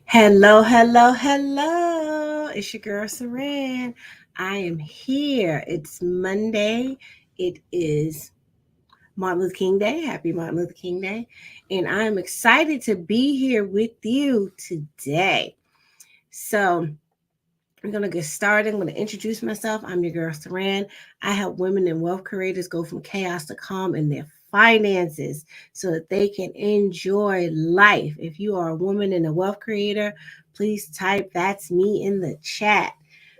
Hello, hello, hello. It's your girl Saran. I am here. It's Monday. It is Martin Luther King Day. Happy Martin Luther King Day. And I am excited to be here with you today. So, we're going to get started. I'm going to introduce myself. I'm your girl Saran. I help women and wealth creators go from chaos to calm in their finances so that they can enjoy life. If you are a woman and a wealth creator, please type "that's me" in the chat.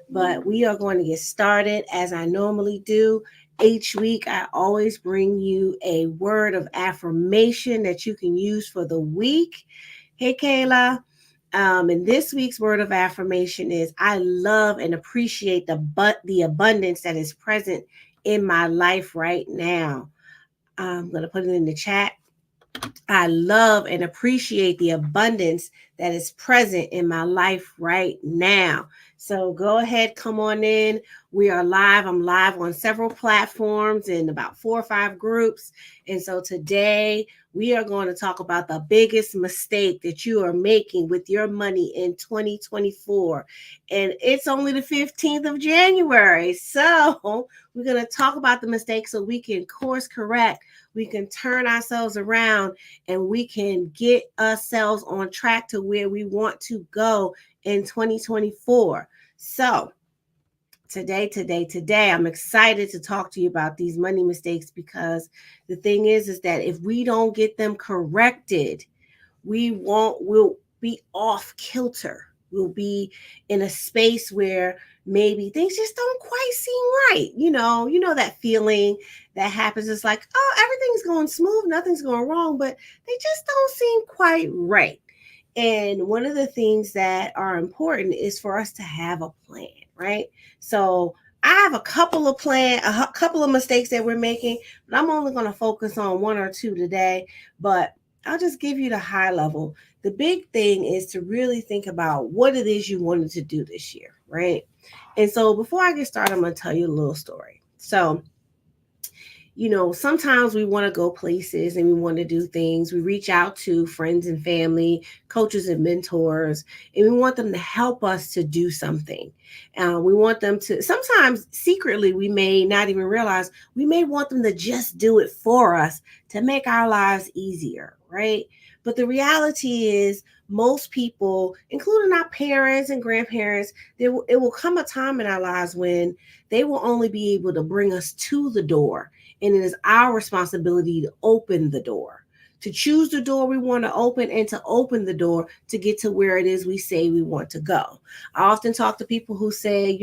But we are going to get started as I normally do. Each week, I always bring you a word of affirmation that you can use for the week. Hey, Kayla. And this week's word of affirmation is I love and appreciate the abundance that is present in my life right now. I'm going to put it in the chat. I love and appreciate the abundance that is present in my life right now. So go ahead, come on in. We are live. I'm live on several platforms in about 4 or 5 groups. And so today we are going to talk about the biggest mistake that you are making with your money in 2024. And it's only the 15th of January. So we're going to talk about the mistake so we can course correct. We can turn ourselves around and we can get ourselves on track to where we want to go in 2024. So today, I'm excited to talk to you about these money mistakes because the thing is that if we don't get them corrected, we'll be off kilter. We'll be in a space where maybe things just don't quite seem right. You know that feeling that happens. It's like, oh, everything's going smooth, nothing's going wrong, but they just don't seem quite right. And one of the things that are important is for us to have a plan, right? So I have a couple of mistakes that we're making, but I'm only going to focus on one or two today. But I'll just give you the high level. The big thing is to really think about what it is you wanted to do this year, right? And so before I get started, I'm going to tell you a little story. So sometimes we want to go places and we want to do things. We reach out to friends and family, coaches and mentors, and we want them to help us to do something. We want them to, sometimes secretly, we may not even realize, we may want them to just do it for us to make our lives easier, right? But the reality is, most people, including our parents and grandparents, it will come a time in our lives when they will only be able to bring us to the door, and it is our responsibility to open the door, to choose the door we want to open, and to open the door to get to where it is we say we want to go. I often talk to people who say,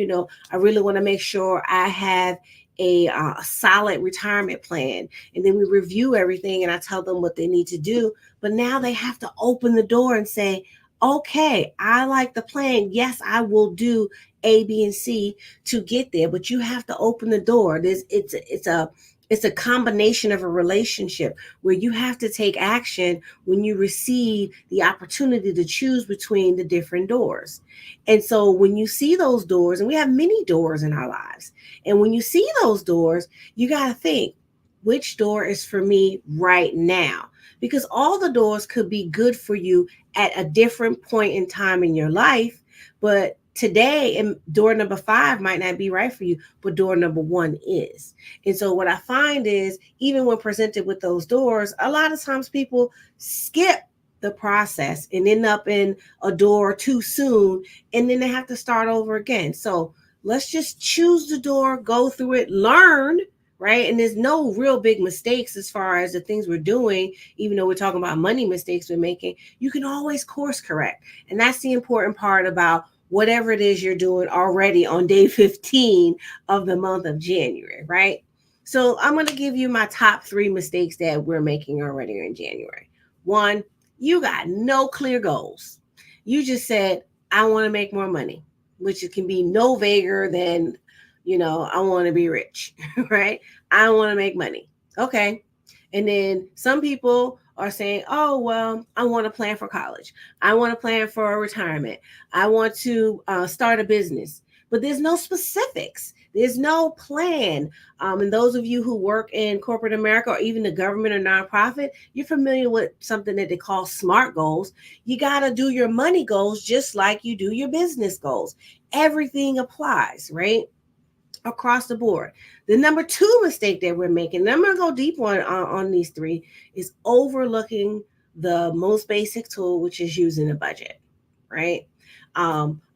I really want to make sure I have a solid retirement plan. And then we review everything and I tell them what they need to do. But now they have to open the door and say, okay, I like the plan. Yes, I will do A, B, and C to get there. But you have to open the door. It's a combination of a relationship where you have to take action when you receive the opportunity to choose between the different doors. And so when you see those doors, and we have many doors in our lives, and when you see those doors, you got to think, which door is for me right now? Because all the doors could be good for you at a different point in time in your life, but today, and door number 5 might not be right for you, but door number 1 is. And so what I find is, even when presented with those doors, a lot of times people skip the process and end up in a door too soon, and then they have to start over again. So let's just choose the door, go through it, learn, right? And there's no real big mistakes as far as the things we're doing, even though we're talking about money mistakes we're making. You can always course correct. And that's the important part about whatever it is you're doing already on day 15 of the month of January, right? So I'm going to give you my top 3 mistakes that we're making already in January. 1, you got no clear goals. You just said, I want to make more money, which it can be no vaguer than, I want to be rich, right? I want to make money. Okay. And then some people are saying, oh, well, I want to plan for college. I want to plan for retirement. I want to start a business. but there's no specifics. There's no plan. And those of you who work in corporate America or even the government or nonprofit, you're familiar with something that they call SMART goals. You got to do your money goals just like you do your business goals. Everything applies, right? Across the board. The number two mistake that we're making, and I'm going to go deep on these three, is overlooking the most basic tool, which is using a budget, right?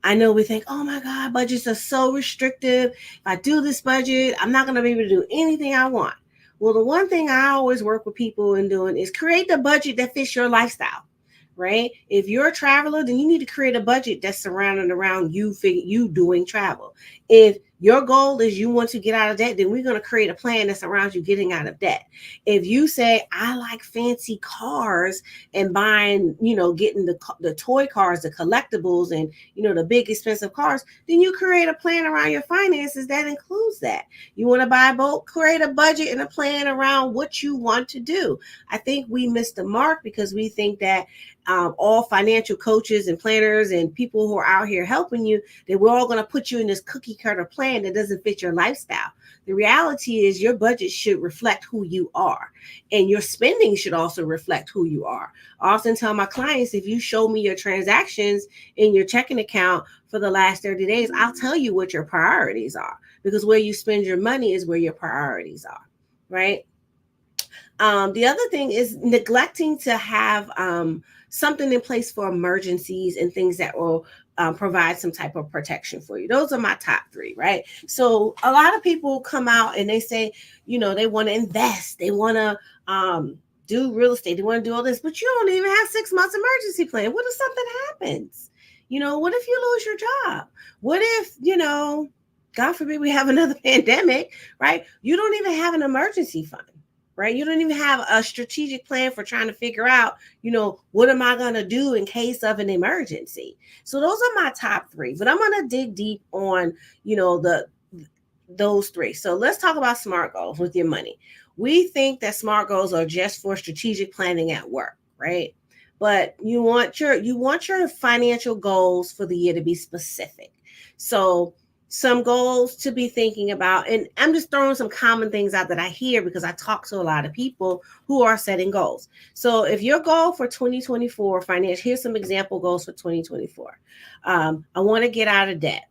I know we think, oh my God, budgets are so restrictive. If I do this budget, I'm not going to be able to do anything I want. Well, the one thing I always work with people in doing is create the budget that fits your lifestyle, right? If you're a traveler, then you need to create a budget that's surrounded around you doing travel. If your goal is you want to get out of debt, then we're going to create a plan that surrounds you getting out of debt. If you say, I like fancy cars and buying, getting the toy cars, the collectibles, and, the big expensive cars, then you create a plan around your finances that includes that. You want to buy a boat, create a budget and a plan around what you want to do. I think we missed the mark because we think that all financial coaches and planners and people who are out here helping you, that we're all going to put you in this cookie cutter plan that doesn't fit your lifestyle. The reality is your budget should reflect who you are, and your spending should also reflect who you are. I often tell my clients, if you show me your transactions in your checking account for the last 30 days, I'll tell you what your priorities are, because where you spend your money is where your priorities are, right? The other thing is neglecting to have something in place for emergencies and things that will provide some type of protection for you. Those are my top three, right? So a lot of people come out and they say, they want to invest, they want to do real estate, they want to do all this, but you don't even have 6 months emergency plan. What if something happens? What if you lose your job? What if, God forbid we have another pandemic, right? You don't even have an emergency fund. Right? You don't even have a strategic plan for trying to figure out, what am I going to do in case of an emergency? So those are my top three, but I'm going to dig deep on, those three. So let's talk about SMART goals with your money. We think that SMART goals are just for strategic planning at work, right? But you want your financial goals for the year to be specific. So some goals to be thinking about, and I'm just throwing some common things out that I hear because I talk to a lot of people who are setting goals. So if your goal for 2024 financial, here's some example goals for 2024. I want to get out of debt,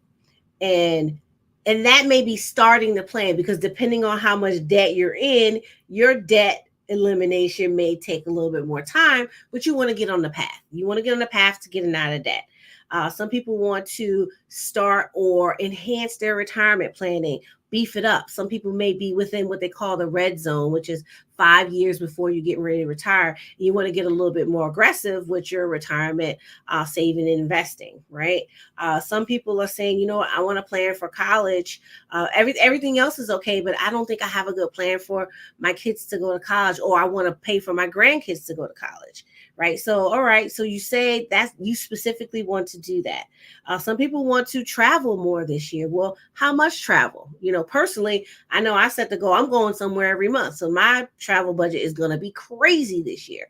and that may be starting the plan, because depending on how much debt you're in, your debt elimination may take a little bit more time, but you want to get on the path. You want to get on the path to getting out of debt. Some people want to start or enhance their retirement planning, beef it up. Some people may be within what they call the red zone, which is 5 years before you get ready to retire. And you want to get a little bit more aggressive with your retirement saving and investing, right? Some people are saying, I want to plan for college. Everything else is okay, but I don't think I have a good plan for my kids to go to college, or I want to pay for my grandkids to go to college. Right. So, all right. So you say that you specifically want to do that. Some people want to travel more this year. Well, how much travel? Personally, I know I set the goal. I'm going somewhere every month. So my travel budget is going to be crazy this year.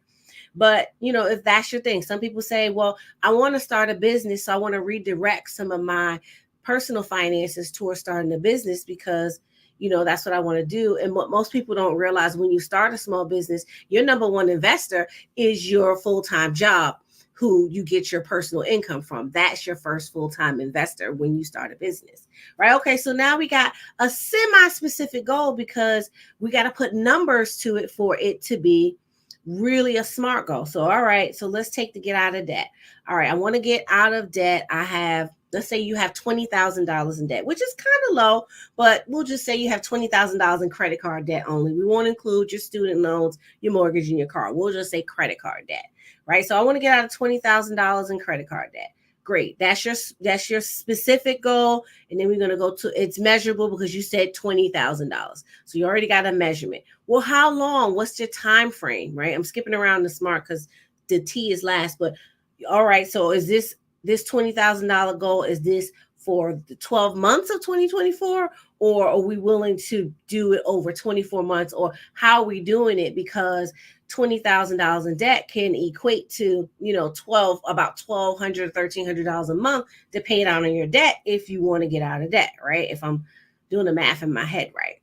But, if that's your thing, some people say, well, I want to start a business. So I want to redirect some of my personal finances towards starting a business, because that's what I want to do. And what most people don't realize, when you start a small business, your number one investor is your full-time job, who you get your personal income from. That's your first full-time investor when you start a business, right? Okay, so now we got a semi-specific goal, because we got to put numbers to it for it to be really a SMART goal. So, all right, so let's take the get out of debt. All right, I want to get out of debt. Let's say you have $20,000 in debt, which is kind of low, but we'll just say you have $20,000 in credit card debt only. We won't include your student loans, your mortgage, and your car. We'll just say credit card debt, right? So I want to get out of $20,000 in credit card debt. Great. That's your specific goal. And then we're going to go to, it's measurable, because you said $20,000. So you already got a measurement. Well, how long? What's your time frame, right? I'm skipping around the SMART because the T is last, but all right. So is this $20,000 goal, is this for the 12 months of 2024, or are we willing to do it over 24 months, or how are we doing it? Because $20,000 in debt can equate to, about $1,200, $1,300 a month to pay down on your debt if you want to get out of debt, right? If I'm doing the math in my head right.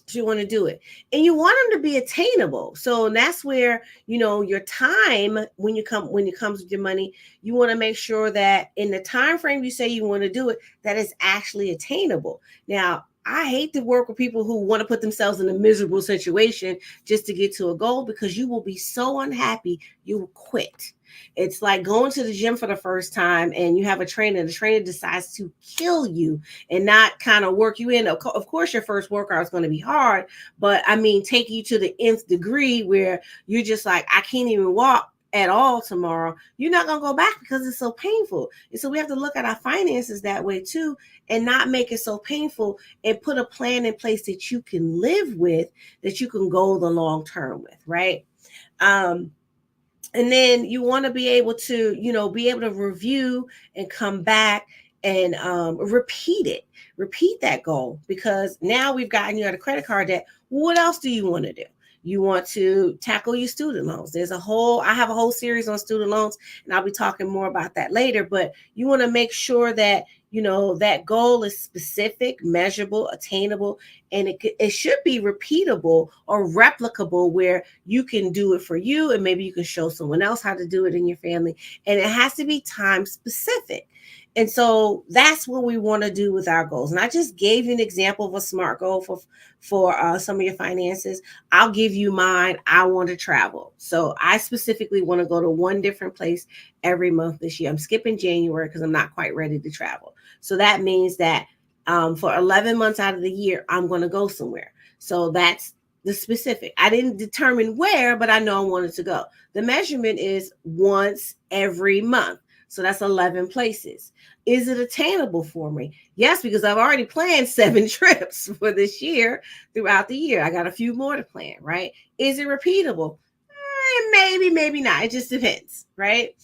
So you want to do it, and you want them to be attainable. So that's where, your time, when it comes with your money, you want to make sure that in the time frame you say you want to do it, that is actually attainable. Now, I hate to work with people who want to put themselves in a miserable situation just to get to a goal, because you will be so unhappy you will quit. It's like going to the gym for the first time and you have a trainer. The trainer decides to kill you and not kind of work you in. Of course, your first workout is going to be hard, but I mean, take you to the nth degree where you're just like, I can't even walk at all tomorrow. You're not going to go back because it's so painful. And so we have to look at our finances that way too, and not make it so painful, and put a plan in place that you can live with, that you can go the long term with, right? And then you want to be able to, review and come back and repeat that goal, because now we've gotten you out of credit card debt. What else do you want to do? You want to tackle your student loans. I have a whole series on student loans, and I'll be talking more about that later, but you want to make sure that, that goal is specific, measurable, attainable, and it should be repeatable or replicable, where you can do it for you, and maybe you can show someone else how to do it in your family. And it has to be time specific. And so that's what we want to do with our goals. And I just gave you an example of a SMART goal for some of your finances. I'll give you mine. I want to travel. So I specifically want to go to one different place every month this year. I'm skipping January because I'm not quite ready to travel. So that means that for 11 months out of the year, I'm going to go somewhere. So that's the specific. I didn't determine where, but I know I wanted to go. The measurement is once every month. So that's 11 places. Is it attainable for me? Yes, because I've already planned 7 trips for this year throughout the year. I got a few more to plan, right? Is it repeatable? Maybe, maybe not. It just depends, right?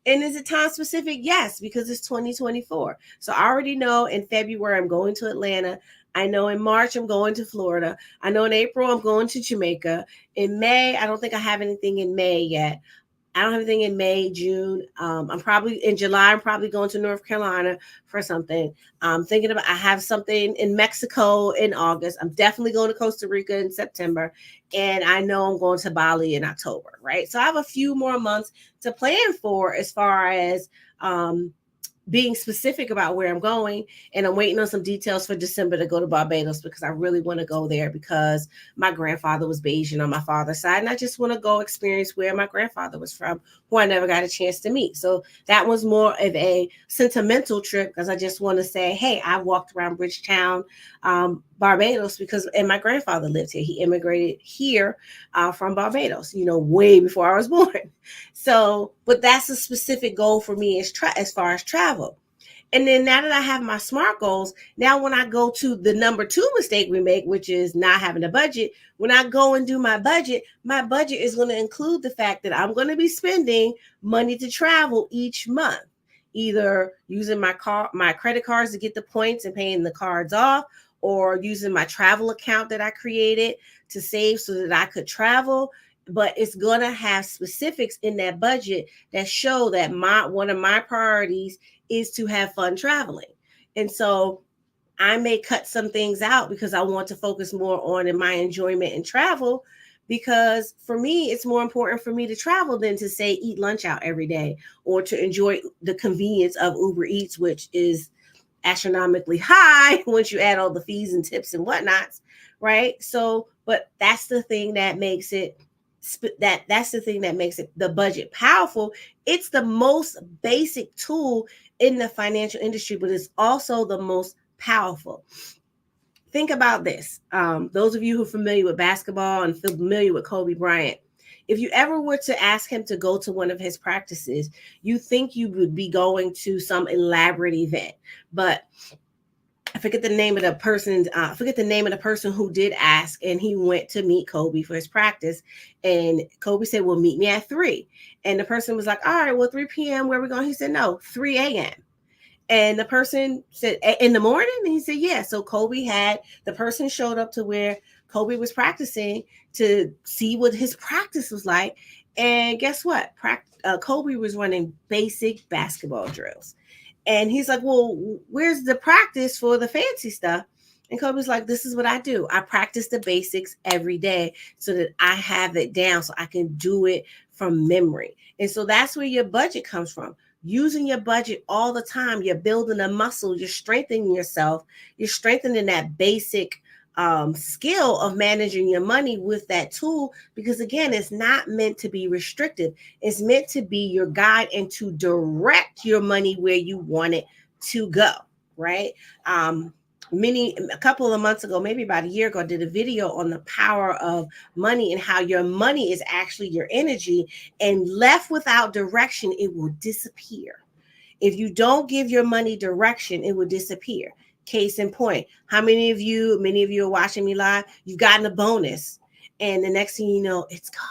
And is it time specific? Yes, because it's 2024. So I already know in February I'm going to Atlanta. I know in March I'm going to Florida. I know in April I'm going to Jamaica. In May, I don't think I have anything in May yet. I don't have anything in May, June. I'm probably in July. I'm probably going to North Carolina for something. I have something in Mexico in August. I'm definitely going to Costa Rica in September. And I know I'm going to Bali in October, right? So I have a few more months to plan for, as far as being specific about where I'm going. And I'm waiting on some details for December to go to Barbados, because I really want to go there, because my grandfather was Bayesian on my father's side. And I just want to go experience where my grandfather was from, who I never got a chance to meet. So that was more of a sentimental trip, because I just want to say, hey, I walked around Bridgetown, Barbados, and my grandfather lived here. He immigrated here from Barbados, way before I was born. So, but that's a specific goal for me as far as travel. And then now that I have my SMART goals, now when I go to the number 2 mistake we make, which is not having a budget, when I go and do my budget is going to include the fact that I'm going to be spending money to travel each month, either using my credit cards to get the points and paying the cards off, or using my travel account that I created to save so that I could travel. But it's going to have specifics in that budget that show that one of my priorities is to have fun traveling. And so I may cut some things out because I want to focus more on my enjoyment in travel, because for me, it's more important for me to travel than to, say, eat lunch out every day, or to enjoy the convenience of Uber Eats, which is astronomically high once you add all the fees and tips and whatnots, right? So, but that's the thing that makes it the budget powerful. It's the most basic tool in the financial industry, but it's also the most powerful. Think about this. Those of you who are familiar with basketball and familiar with Kobe Bryant, if you ever were to ask him to go to one of his practices, you think you would be going to some elaborate event. But I forget the name of the person who did ask, and he went to meet Kobe for his practice. And Kobe said, well, meet me at 3. And the person was like, all right, well, 3 p.m., where are we going? He said, no, 3 a.m. And the person said, in the morning? And he said, yeah. So the person showed up to where Kobe was practicing to see what his practice was like. And guess what? Kobe was running basic basketball drills. And he's like, well, where's the practice for the fancy stuff? And Kobe's like, this is what I do. I practice the basics every day so that I have it down so I can do it from memory. And so that's where your budget comes from. Using your budget all the time, you're building a muscle, you're strengthening yourself, you're strengthening that basic skill of managing your money with that tool, because again, it's not meant to be restrictive. It's meant to be your guide and to direct your money where you want it to go, right? A couple of months ago, maybe about a year ago, I did a video on the power of money and how your money is actually your energy, and left without direction, it will disappear. If you don't give your money direction, it will disappear. Case in point, many of you are watching me live, you've gotten a bonus, and the next thing you know, it's gone.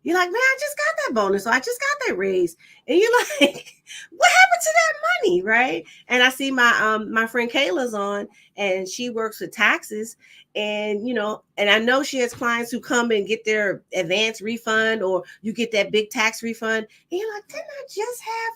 You're like, man, I just got that bonus, or I just got that raise. And you're like, what happened to that money, right? And I see my friend Kayla's on, and she works with taxes. And, and I know she has clients who come and get their advance refund, or you get that big tax refund. And you're like, didn't I just have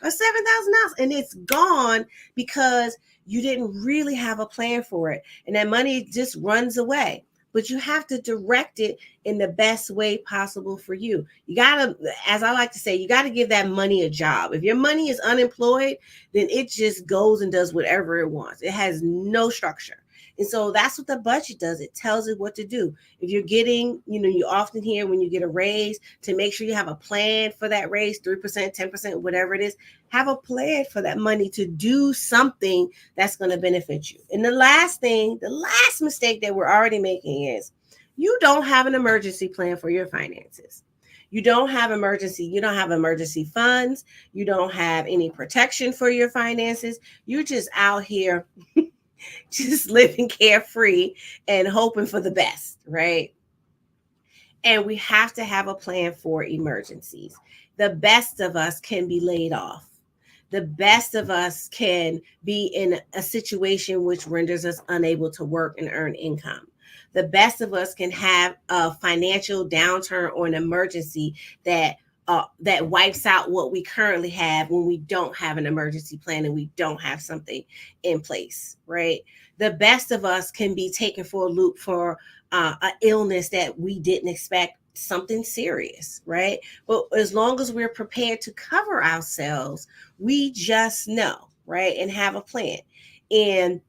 $4,000 or $7,000? And it's gone because you didn't really have a plan for it. And that money just runs away. But you have to direct it in the best way possible for you. You got to, as I like to say, you got to give that money a job. If your money is unemployed, then it just goes and does whatever it wants. It has no structure. And so that's what the budget does. It tells it what to do. If you're getting, you often hear when you get a raise, to make sure you have a plan for that raise, 3%, 10%, whatever it is, have a plan for that money to do something that's going to benefit you. And the last mistake that we're already making is you don't have an emergency plan for your finances. You don't have emergency funds. You don't have any protection for your finances. You're just out here just living carefree and hoping for the best, right? And we have to have a plan for emergencies. The best of us can be laid off. The best of us can be in a situation which renders us unable to work and earn income. The best of us can have a financial downturn or an emergency that wipes out what we currently have when we don't have an emergency plan and we don't have something in place, right? The best of us can be taken for a loop for an illness that we didn't expect, something serious, right? But as long as we're prepared to cover ourselves, we just know, right? And have a plan. And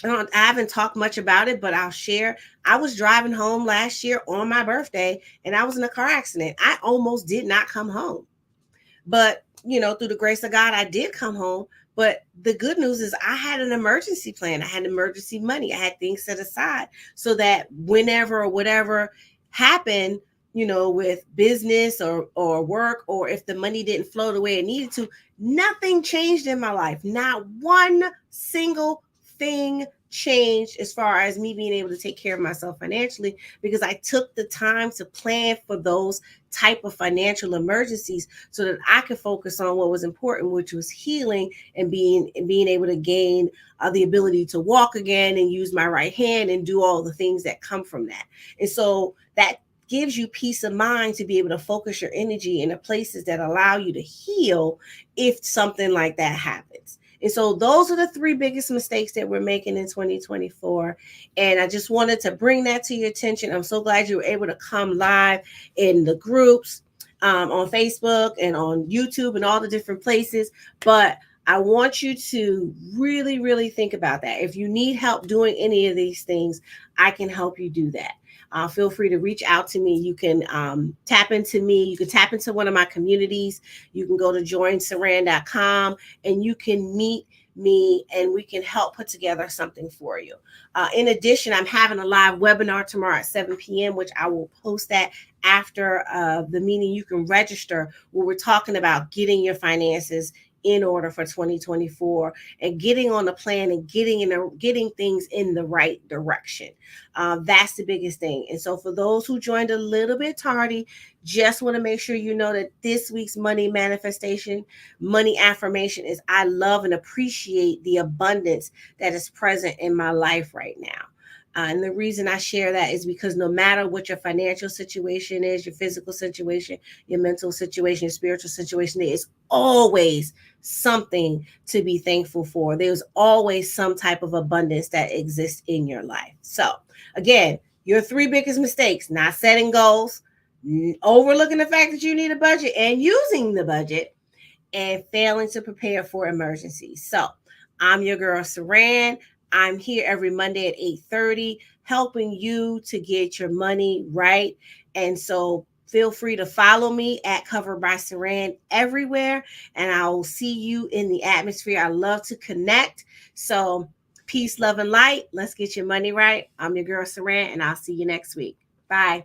I haven't talked much about it, but I'll share. I was driving home last year on my birthday, and I was in a car accident. I almost did not come home. But, through the grace of God, I did come home. But the good news is I had an emergency plan. I had emergency money. I had things set aside so that whenever or whatever happened, with business or work, or if the money didn't flow the way it needed to, nothing changed in my life. Not one single thing changed as far as me being able to take care of myself financially, because I took the time to plan for those type of financial emergencies so that I could focus on what was important, which was healing and being able to gain the ability to walk again and use my right hand and do all the things that come from that. And so that gives you peace of mind to be able to focus your energy in the places that allow you to heal if something like that happens. And so those are the three biggest mistakes that we're making in 2024. And I just wanted to bring that to your attention. I'm so glad you were able to come live in the groups on Facebook and on YouTube and all the different places. But I want you to really, really think about that. If you need help doing any of these things, I can help you do that. Feel free to reach out to me. You can tap into me. You can tap into one of my communities. You can go to joinsaran.com and you can meet me and we can help put together something for you. In addition, I'm having a live webinar tomorrow at 7 p.m., which I will post that after the meeting. You can register where we're talking about getting your finances in order for 2024 and getting on the plan and getting things in the right direction. That's the biggest thing. And so for those who joined a little bit tardy, just want to make sure you know that this week's money manifestation, money affirmation is I love and appreciate the abundance that is present in my life right now. And the reason I share that is because no matter what your financial situation is, your physical situation, your mental situation, your spiritual situation, there is always something to be thankful for. There's always some type of abundance that exists in your life. So, again, your three biggest mistakes: not setting goals, overlooking the fact that you need a budget and using the budget, and failing to prepare for emergencies. So, I'm your girl Saran. I'm here every Monday at 8:30 helping you to get your money right. And so feel free to follow me at Covered by Saran everywhere, and I will see you in the atmosphere. I love to connect. So peace, love, and light. Let's get your money right. I'm your girl Saran, and I'll see you next week. Bye.